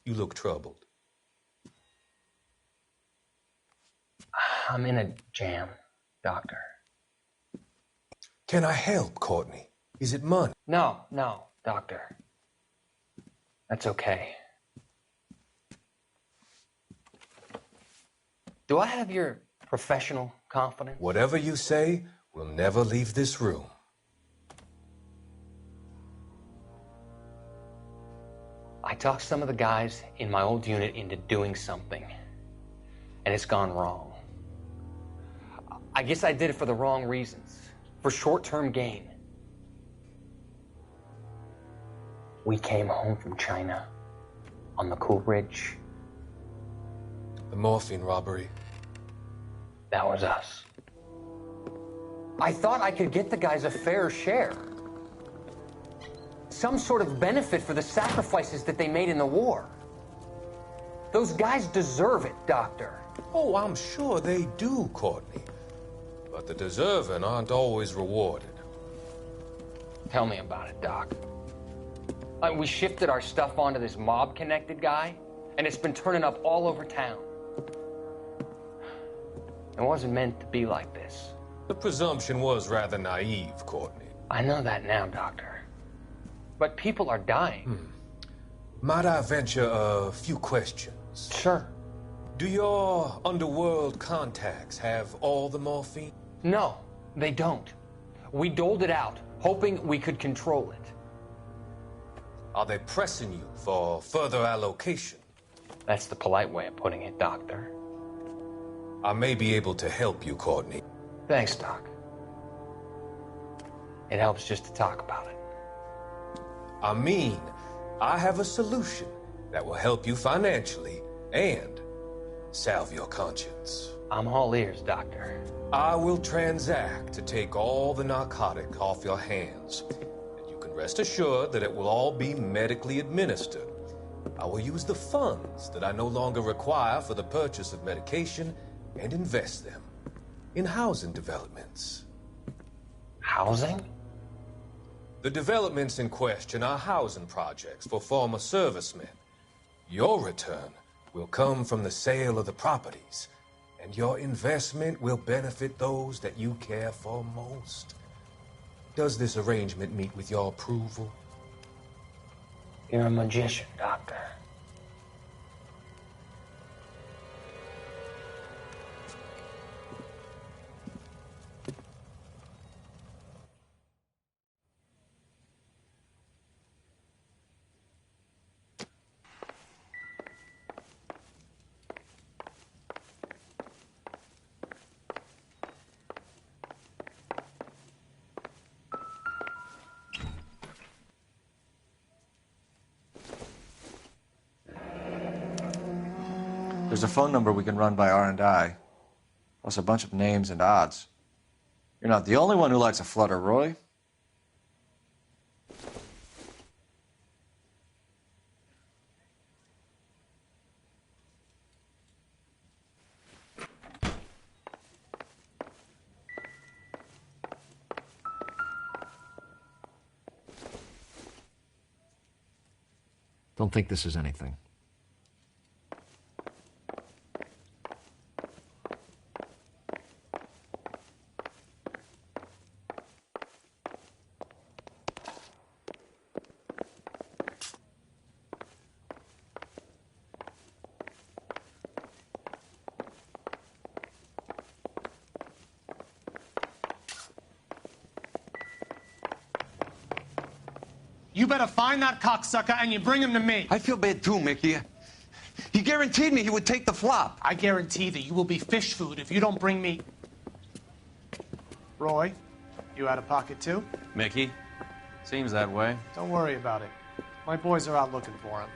You look troubled. I'm in a jam, Doctor. Can I help, Courtney? Is it money? No, Doctor. That's okay. Do I have your professional confidence? Whatever you say, we'll never leave this room. I talked some of the guys in my old unit into doing something, and it's gone wrong. I guess I did it for the wrong reasons, for short-term gain. We came home from China on the Cool Ridge. The morphine robbery. That was us. I thought I could get the guys a fair share. Some sort of benefit for the sacrifices that they made in the war. Those guys deserve it, Doctor. Oh, I'm sure they do, Courtney. But the deserving aren't always rewarded. Tell me about it, Doc. We shifted our stuff onto this mob-connected guy, and it's been turning up all over town. It wasn't meant to be like this. The presumption was rather naive, Courtney. I know that now, Doctor. But people are dying. Might I venture a few questions? Sure. Do your underworld contacts have all the morphine? No, they don't. We doled it out, hoping we could control it. Are they pressing you for further allocation? That's the polite way of putting it, Doctor. I may be able to help you, Courtney. Thanks, Doc. It helps just to talk about it. I mean, I have a solution that will help you financially and salve your conscience. I'm all ears, Doctor. I will transact to take all the narcotic off your hands. And you can rest assured that it will all be medically administered. I will use the funds that I no longer require for the purchase of medication and invest them in housing developments. Housing? The developments in question are housing projects for former servicemen. Your return will come from the sale of the properties, and your investment will benefit those that you care for most. Does this arrangement meet with your approval? You're a magician, Doctor. There's a phone number we can run by R&I, plus a bunch of names and odds. You're not the only one who likes a flutter, Roy. Don't think this is anything. You better find that cocksucker and you bring him to me. I feel bad too, Mickey. He guaranteed me he would take the flop. I guarantee that you will be fish food if you don't bring me... Roy, you out of pocket too? Mickey, seems that way. Don't worry about it. My boys are out looking for him.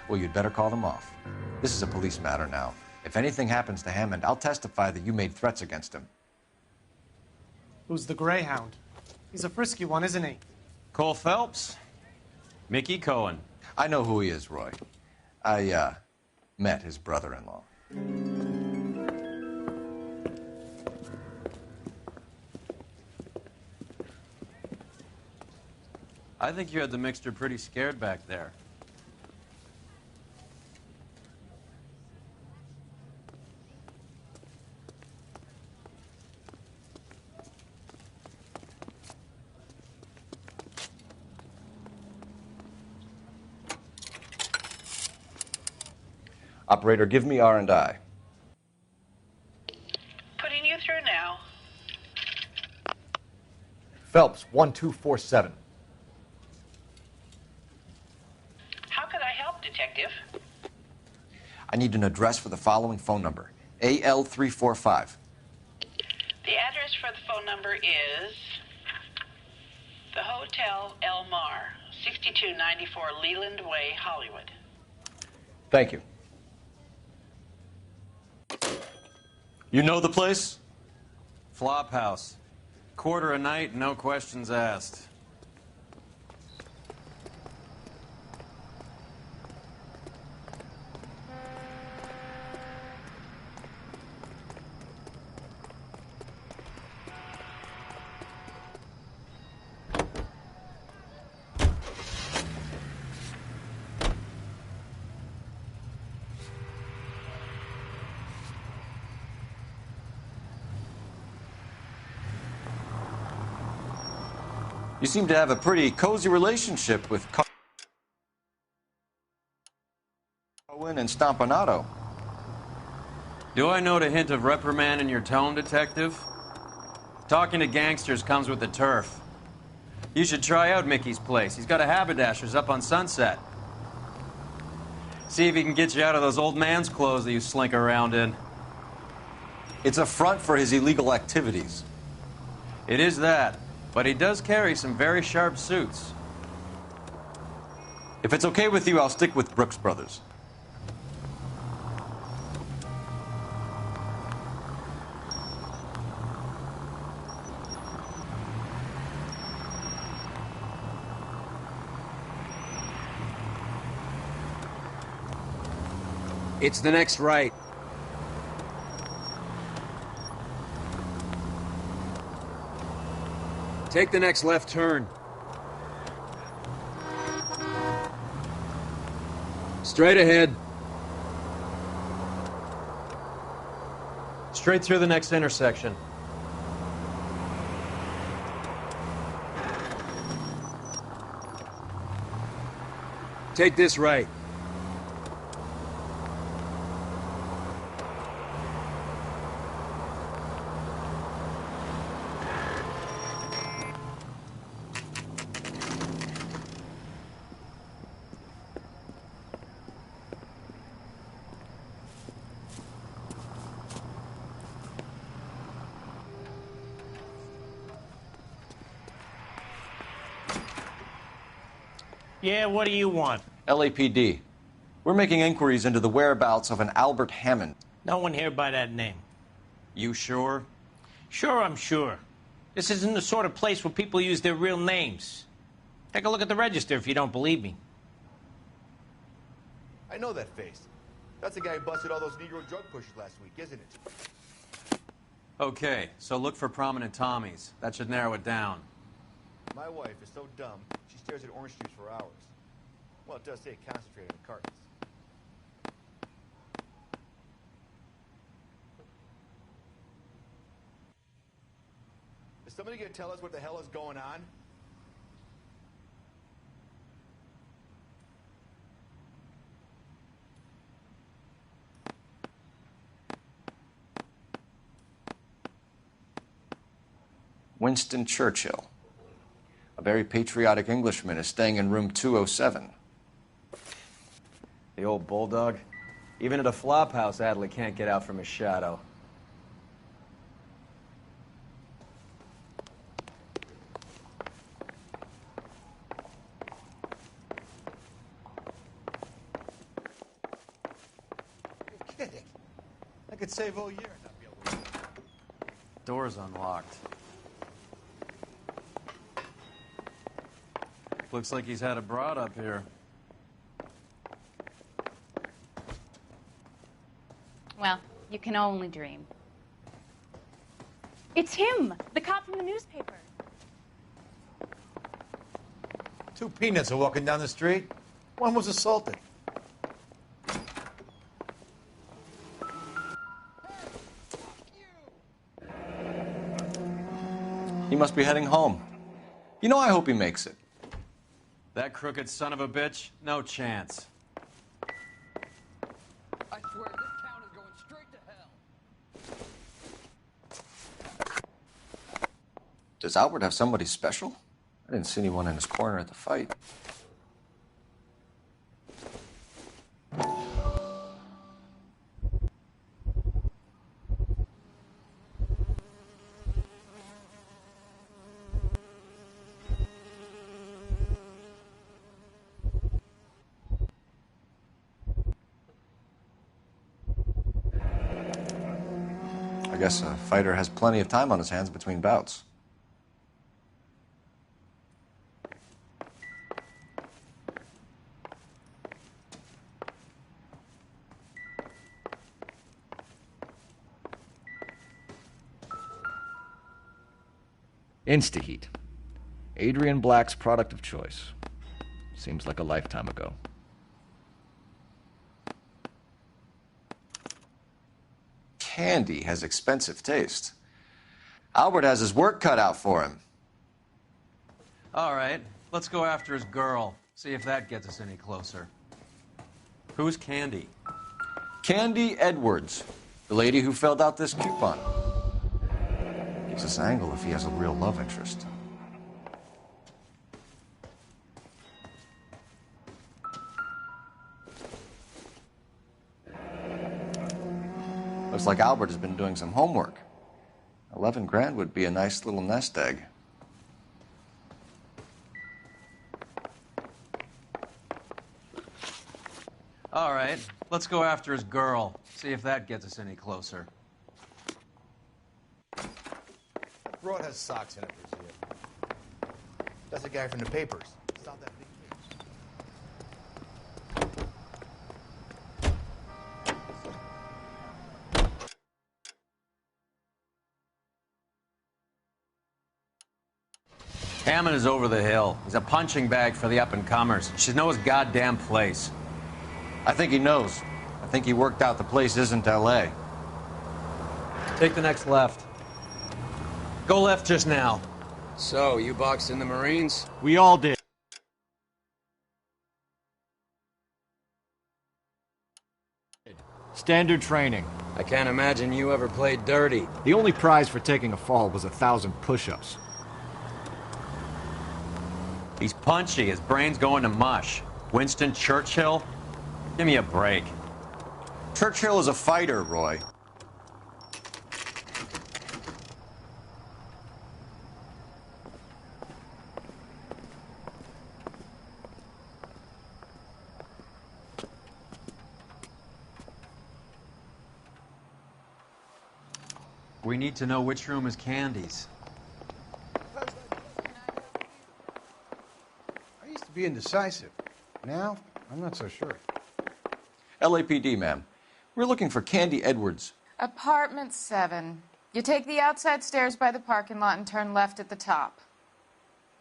Well, you'd better call them off. This is a police matter now. If anything happens to Hammond, I'll testify that you made threats against him. Who's the Greyhound? He's a frisky one, isn't he? Cole Phelps, Mickey Cohen. I know who he is, Roy. I, met his brother-in-law. I think you had the mixture pretty scared back there. Operator, give me R&I. Putting you through now. Phelps, 1247. How could I help, Detective? I need an address for the following phone number. AL345. The address for the phone number is the Hotel El Mar, 6294 Leland Way, Hollywood. Thank you. You know the place? Flop house. Quarter a night, no questions asked. You seem to have a pretty cozy relationship with Cohen and Stompanato. Do I note a hint of reprimand in your tone, Detective? Talking to gangsters comes with the turf. You should try out Mickey's place. He's got a haberdasher's up on Sunset. See if he can get you out of those old man's clothes that you slink around in. It's a front for his illegal activities. It is that, but he does carry some very sharp suits. If it's okay with you, I'll stick with Brooks Brothers. It's the next right. Take the next left turn. Straight ahead. Straight through the next intersection. Take this right. Yeah, what do you want? LAPD. We're making inquiries into the whereabouts of an Albert Hammond. No one here by that name. You sure? Sure, I'm sure. This isn't the sort of place where people use their real names. Take a look at the register if you don't believe me. I know that face. That's the guy who busted all those Negro drug pushers last week, isn't it? Okay, so look for prominent Tommies. That should narrow it down. My wife is so dumb, she stares at orange juice for hours. Well, it does say concentrated in cartons. Is somebody going to tell us what the hell is going on? Winston Churchill. A very patriotic Englishman is staying in room 207. The old bulldog. Even at a flop house, Adley can't get out from his shadow. You're kidding. I could save all year and not be able to. Door's unlocked. Looks like he's had a broad up here. Well, you can only dream. It's him, the cop from the newspaper. Two peanuts are walking down the street. One was assaulted. He must be heading home. You know, I hope he makes it. That crooked son of a bitch? No chance. I Does Albert have somebody special? I didn't see anyone in his corner at the fight. I guess a fighter has plenty of time on his hands between bouts. Instaheat. Adrian Black's product of choice. Seems like a lifetime ago. Candy has expensive taste. Albert has his work cut out for him. All right, let's go after his girl. See if that gets us any closer. Who's Candy? Candy Edwards, the lady who filled out this coupon. Gives us an angle if he has a real love interest. Looks like Albert has been doing some homework. 11 grand would be a nice little nest egg. All right, let's go after his girl. See if that gets us any closer. Broad has socks in it, Brazil. That's the guy from the papers. Solved that big case. Hammond is over the hill. He's a punching bag for the up-and-comers. He should know his goddamn place. I think he knows. I think he worked out the place isn't L.A. Take the next left. Go left just now. So, you boxed in the Marines? We all did. Standard training. I can't imagine you ever played dirty. The only prize for taking a fall was 1,000 push-ups. He's punchy. His brain's going to mush. Winston Churchill? Give me a break. Churchill is a fighter, Roy. We need to know which room is Candy's. I used to be indecisive. Now, I'm not so sure. LAPD, ma'am. We're looking for Candy Edwards. Apartment 7. You take the outside stairs by the parking lot and turn left at the top.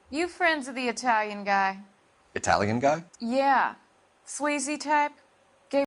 You friends of the Italian guy? Italian guy? Yeah. Sleazy type?